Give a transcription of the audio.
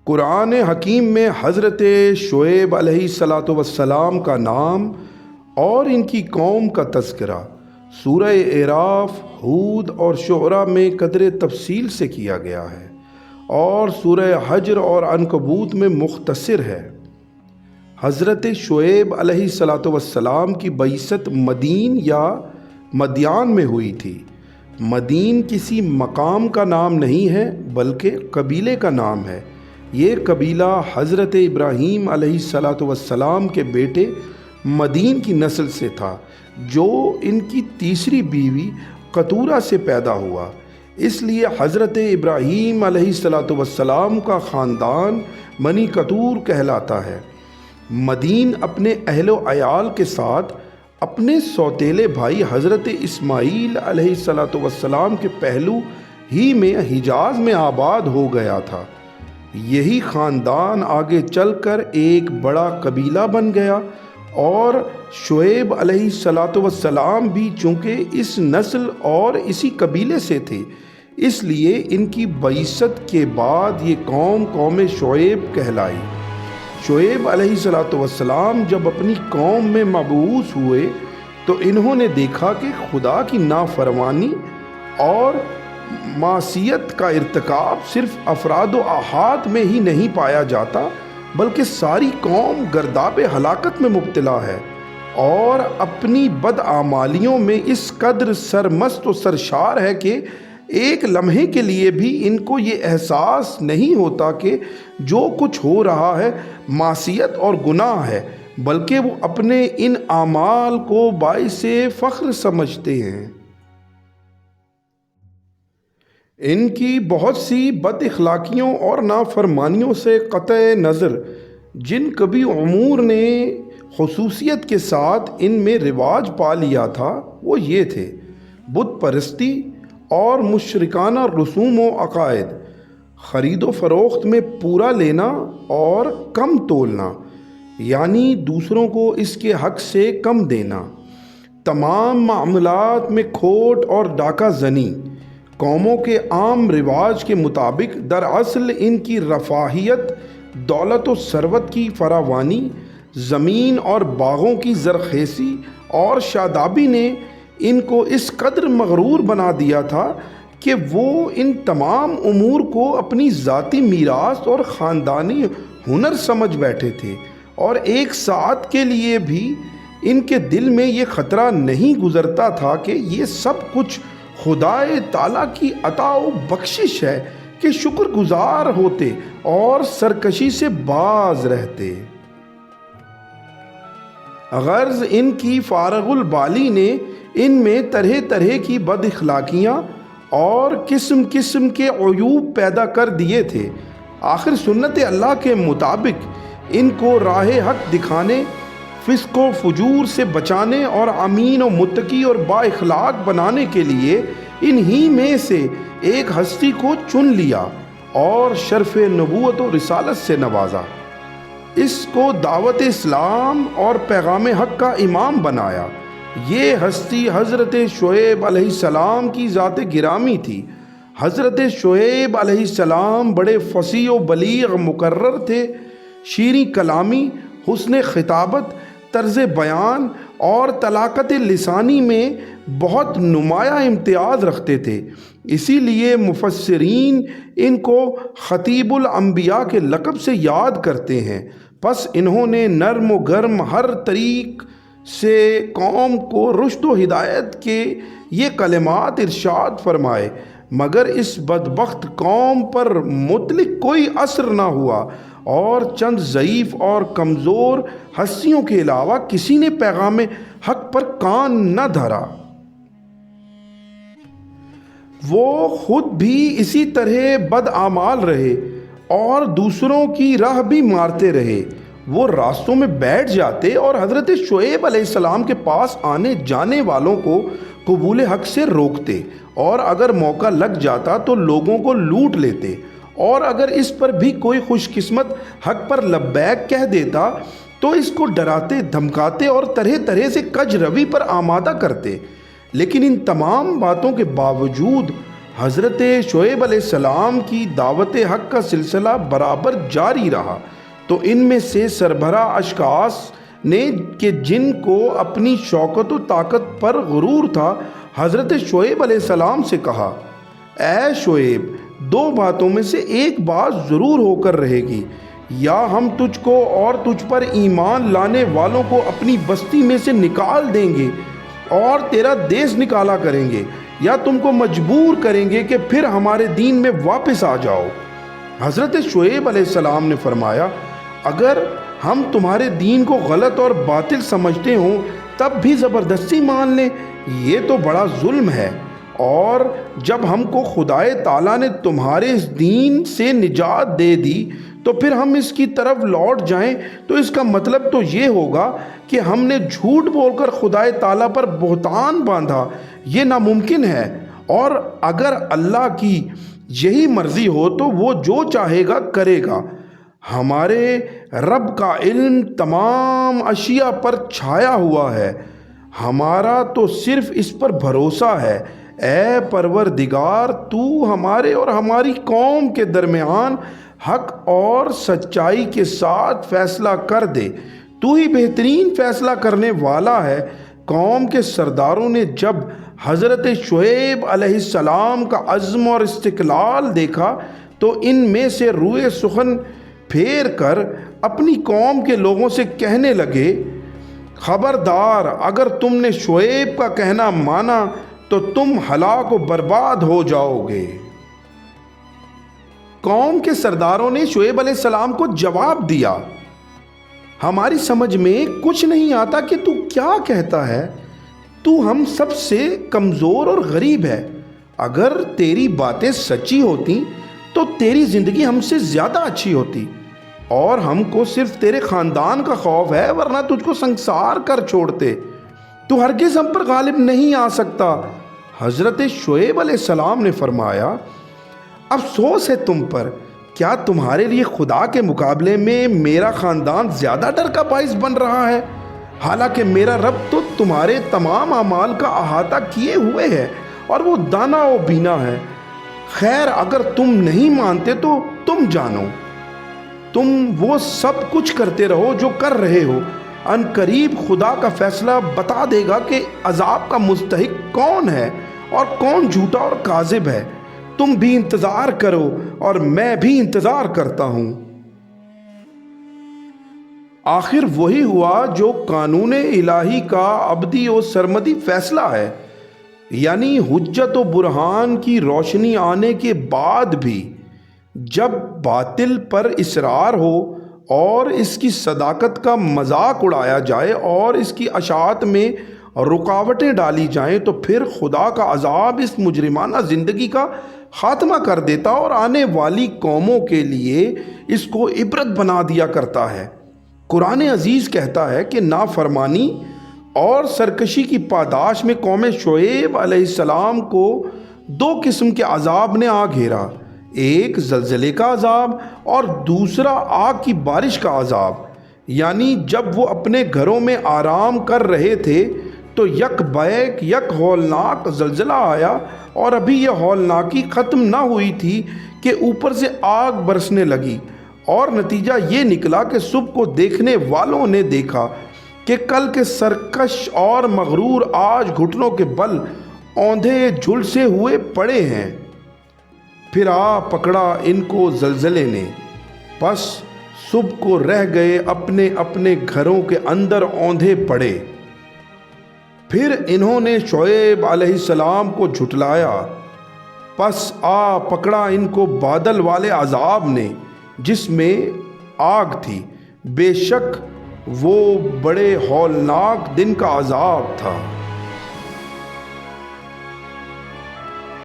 قرآن حکیم میں حضرت شعیب علیہ الصلاۃ والسلام کا نام اور ان کی قوم کا تذکرہ سورہ اعراف، ہود اور شعراء میں قدر تفصیل سے کیا گیا ہے اور سورہ حجر اور عنکبوت میں مختصر ہے۔ حضرت شعیب علیہ الصلاۃ والسلام کی بعثت مدین یا مدیان میں ہوئی تھی۔ مدین کسی مقام کا نام نہیں ہے بلکہ قبیلے کا نام ہے۔ یہ قبیلہ حضرت ابراہیم علیہ الصلاۃ والسلام کے بیٹے مدین کی نسل سے تھا، جو ان کی تیسری بیوی قطورہ سے پیدا ہوا۔ اس لیے حضرت ابراہیم علیہ الصلاۃ والسلام کا خاندان بنی قطور کہلاتا ہے۔ مدین اپنے اہل و عیال کے ساتھ اپنے سوتیلے بھائی حضرت اسماعیل علیہ الصلاۃ والسلام کے پہلو ہی میں حجاز میں آباد ہو گیا تھا۔ یہی خاندان آگے چل کر ایک بڑا قبیلہ بن گیا اور شعیب علیہ الصلاۃ والسلام بھی چونکہ اس نسل اور اسی قبیلے سے تھے، اس لیے ان کی بعثت کے بعد یہ قوم شعیب کہلائی۔ شعیب علیہ الصلاۃ والسلام جب اپنی قوم میں مبعوث ہوئے تو انہوں نے دیکھا کہ خدا کی نافرمانی اور معصیت کا ارتکاب صرف افراد و احاد میں ہی نہیں پایا جاتا بلکہ ساری قوم گرداب ہلاکت میں مبتلا ہے اور اپنی بدعمالیوں میں اس قدر سرمست و سرشار ہے کہ ایک لمحے کے لیے بھی ان کو یہ احساس نہیں ہوتا کہ جو کچھ ہو رہا ہے معصیت اور گناہ ہے، بلکہ وہ اپنے ان اعمال کو باعث فخر سمجھتے ہیں۔ ان کی بہت سی بد اخلاقیوں اور نافرمانیوں سے قطع نظر جن کبھی امور نے خصوصیت کے ساتھ ان میں رواج پا لیا تھا وہ یہ تھے: بت پرستی اور مشرکانہ رسوم و عقائد، خرید و فروخت میں پورا لینا اور کم تولنا، یعنی دوسروں کو اس کے حق سے کم دینا، تمام معاملات میں کھوٹ اور ڈاکہ زنی، قوموں کے عام رواج کے مطابق دراصل ان کی رفاہیت، دولت و ثروت کی فراوانی، زمین اور باغوں کی زرخیزی اور شادابی نے ان کو اس قدر مغرور بنا دیا تھا کہ وہ ان تمام امور کو اپنی ذاتی میراث اور خاندانی ہنر سمجھ بیٹھے تھے، اور ایک ساتھ کے لیے بھی ان کے دل میں یہ خطرہ نہیں گزرتا تھا کہ یہ سب کچھ خدائے تعالیٰ کی عطا و بخشش ہے کہ شکر گزار ہوتے اور سرکشی سے باز رہتے۔ غرض ان کی فارغ البالی نے ان میں طرح طرح کی بد اخلاقیاں اور قسم قسم کے عیوب پیدا کر دیے تھے۔ آخر سنت اللہ کے مطابق ان کو راہ حق دکھانے، فسق و فجور سے بچانے اور امین و متقی اور با اخلاق بنانے کے لیے انہی میں سے ایک ہستی کو چن لیا اور شرف نبوت و رسالت سے نوازا۔ اس کو دعوت اسلام اور پیغام حق کا امام بنایا۔ یہ ہستی حضرت شعیب علیہ السلام کی ذات گرامی تھی۔ حضرت شعیب علیہ السلام بڑے فصیح و بلیغ مقرر تھے، شیریں کلامی، حسن خطابت، طرز بیان اور طلاقت لسانی میں بہت نمایاں امتیاز رکھتے تھے۔ اسی لیے مفسرین ان کو خطیب الانبیاء کے لقب سے یاد کرتے ہیں۔ پس انہوں نے نرم و گرم ہر طریق سے قوم کو رشد و ہدایت کے یہ کلمات ارشاد فرمائے، مگر اس بدبخت قوم پر مطلق کوئی اثر نہ ہوا اور چند ضعیف اور کمزور ہستیوں کے علاوہ کسی نے پیغام حق پر کان نہ دھرا۔ وہ خود بھی اسی طرح بدعمال رہے اور دوسروں کی راہ بھی مارتے رہے۔ وہ راستوں میں بیٹھ جاتے اور حضرت شعیب علیہ السلام کے پاس آنے جانے والوں کو قبول حق سے روکتے، اور اگر موقع لگ جاتا تو لوگوں کو لوٹ لیتے، اور اگر اس پر بھی کوئی خوش قسمت حق پر لبیک کہہ دیتا تو اس کو ڈراتے، دھمکاتے اور طرح طرح سے کج روی پر آمادہ کرتے۔ لیکن ان تمام باتوں کے باوجود حضرت شعیب علیہ السلام کی دعوت حق کا سلسلہ برابر جاری رہا تو ان میں سے سربراہ اشخاص نے کہ جن کو اپنی شوکت و طاقت پر غرور تھا حضرت شعیب علیہ السلام سے کہا، اے شعیب، دو باتوں میں سے ایک بات ضرور ہو کر رہے گی، یا ہم تجھ کو اور تجھ پر ایمان لانے والوں کو اپنی بستی میں سے نکال دیں گے اور تیرا دیس نکالا کریں گے، یا تم کو مجبور کریں گے کہ پھر ہمارے دین میں واپس آ جاؤ۔ حضرت شعیب علیہ السلام نے فرمایا، اگر ہم تمہارے دین کو غلط اور باطل سمجھتے ہوں تب بھی زبردستی مان لیں، یہ تو بڑا ظلم ہے، اور جب ہم کو خدائے تعالیٰ نے تمہارے اس دین سے نجات دے دی تو پھر ہم اس کی طرف لوٹ جائیں تو اس کا مطلب تو یہ ہوگا کہ ہم نے جھوٹ بول کر خدائے تعالیٰ پر بہتان باندھا، یہ ناممکن ہے، اور اگر اللہ کی یہی مرضی ہو تو وہ جو چاہے گا کرے گا۔ ہمارے رب کا علم تمام اشیاء پر چھایا ہوا ہے، ہمارا تو صرف اس پر بھروسہ ہے۔ اے پروردگار، تو ہمارے اور ہماری قوم کے درمیان حق اور سچائی کے ساتھ فیصلہ کر دے، تو ہی بہترین فیصلہ کرنے والا ہے۔ قوم کے سرداروں نے جب حضرت شعیب علیہ السلام کا عزم اور استقلال دیکھا تو ان میں سے روئے سخن پھیر کر اپنی قوم کے لوگوں سے کہنے لگے، خبردار، اگر تم نے شعیب کا کہنا مانا تو تم ہلاک و برباد ہو جاؤ گے۔ قوم کے سرداروں نے شعیب علیہ السلام کو جواب دیا، ہماری سمجھ میں کچھ نہیں آتا کہ تو کیا کہتا ہے، تو ہم سب سے کمزور اور غریب ہے، اگر تیری باتیں سچی ہوتی تو تیری زندگی ہم سے زیادہ اچھی ہوتی، اور ہم کو صرف تیرے خاندان کا خوف ہے، ورنہ تجھ کو سنسار کر چھوڑتے، تو ہرگز ہم پر غالب نہیں آ سکتا۔ حضرت شعیب علیہ السلام نے فرمایا، افسوس ہے تم پر، کیا تمہارے لیے خدا کے مقابلے میں میرا خاندان زیادہ ڈر کا باعث بن رہا ہے؟ حالانکہ میرا رب تو تمہارے تمام اعمال کا احاطہ کیے ہوئے ہے اور وہ دانا و بینا ہے۔ خیر، اگر تم نہیں مانتے تو تم جانو، تم وہ سب کچھ کرتے رہو جو کر رہے ہو، ان قریب خدا کا فیصلہ بتا دے گا کہ عذاب کا مستحق کون ہے اور کون جھوٹا اور کاذب ہے۔ تم بھی انتظار کرو اور میں بھی انتظار کرتا ہوں۔ آخر وہی ہوا جو قانون الہی کا ابدی و سرمدی فیصلہ ہے، یعنی حجت و برہان کی روشنی آنے کے بعد بھی جب باطل پر اصرار ہو اور اس کی صداقت کا مذاق اڑایا جائے اور اس کی اشاعت میں رکاوٹیں ڈالی جائیں تو پھر خدا کا عذاب اس مجرمانہ زندگی کا خاتمہ کر دیتا اور آنے والی قوموں کے لیے اس کو عبرت بنا دیا کرتا ہے۔ قرآن عزیز کہتا ہے کہ نافرمانی اور سرکشی کی پاداش میں قوم شعیب علیہ السلام کو دو قسم کے عذاب نے آ گھیرا، ایک زلزلے کا عذاب اور دوسرا آگ کی بارش کا عذاب۔ یعنی جب وہ اپنے گھروں میں آرام کر رہے تھے تو یک بیک یک ہولناک زلزلہ آیا، اور ابھی یہ ہولناکی ختم نہ ہوئی تھی کہ اوپر سے آگ برسنے لگی، اور نتیجہ یہ نکلا کہ صبح کو دیکھنے والوں نے دیکھا کہ کل کے سرکش اور مغرور آج گھٹنوں کے بل اوندھے جھلسے ہوئے پڑے ہیں۔ پھر آ پکڑا ان کو زلزلے نے، پس صبح کو رہ گئے اپنے اپنے گھروں کے اندر اوندھے پڑے۔ پھر انہوں نے شعیب علیہ السلام کو جھٹلایا، پس آ پکڑا ان کو بادل والے عذاب نے جس میں آگ تھی، بے شک وہ بڑے ہولناک دن کا عذاب تھا۔